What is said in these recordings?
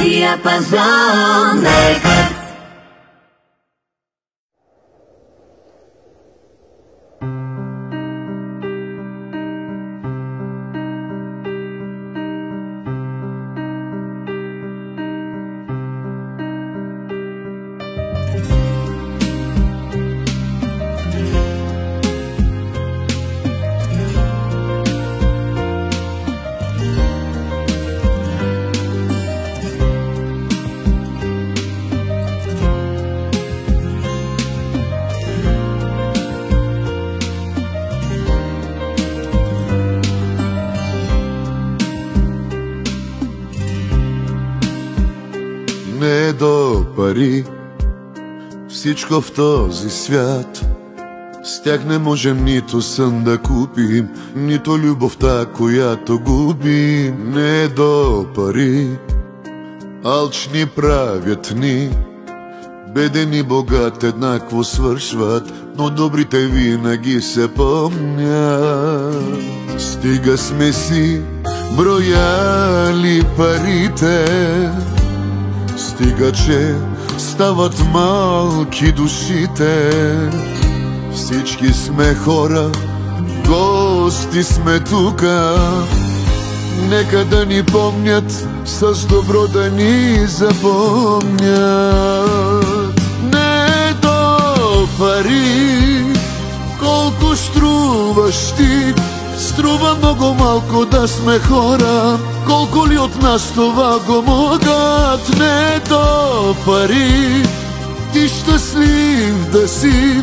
Диапазон Рекордс. Не е до пари всичко в този свят. С тях не можем нито сън да купим, нито любовта, която губим. Не е до пари, алчни правят ни, беден и богат еднакво свършват, но добрите винаги се помнят. Стига сме си брояли парите, стига, че стават малки душите. Всички сме хора, гости сме тука. Нека да ни помнят, с добро да ни запомнят. Не е до пари колко струваш ти, струва много малко да сме хора. Колко ли от нас това го могат? Не е до пари ти щастлив да си,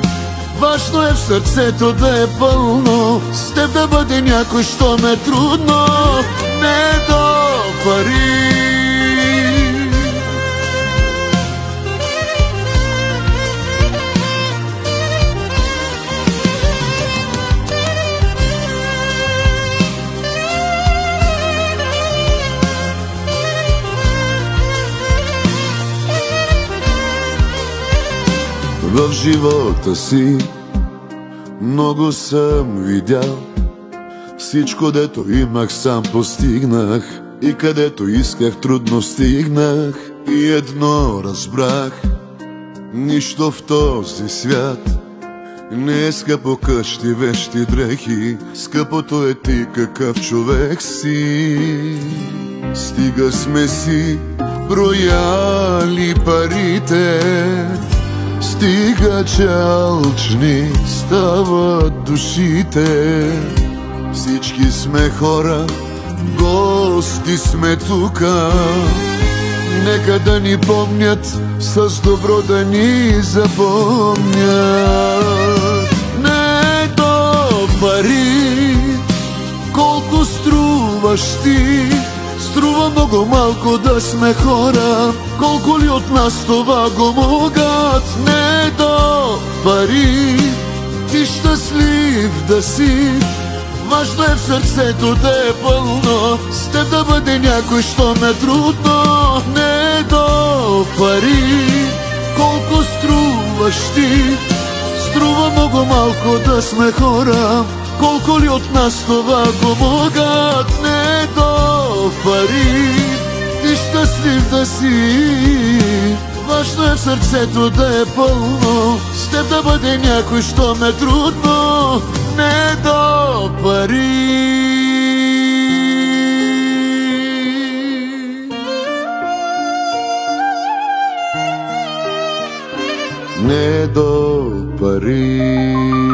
важно е в сърцето да е пълно, с теб да бъде някой, що ме трудно. Не е до пари. В живота си много съм видял, всичко дето имах сам постигнах, и където исках трудно стигнах. И едно разбрах, нищо в този свят не е скъпо, къщи, вещи, дрехи. Скъпото е ти какъв човек си. Стига сме си брояли парите, стига, че алчни стават душите. Всички сме хора, гости сме тука. Нека да ни помнят, с добро да ни запомнят. Не е до пари колко струваш ти, струва много малко да сме хора. Колко ли от нас това го могат? Не е до пари ти щастлив да си, важно е в сърцето да е пълно, с теб да бъде някой, що ме трудно. Не е до пари колко струваш ти, струва много малко да сме хора. Колко ли от нас това го могат? Не е до пари ти щастлив да си, важно е в сърцето да е пълно, с теб да бъде някой, що ме трудно. Не е до пари. Не е до пари.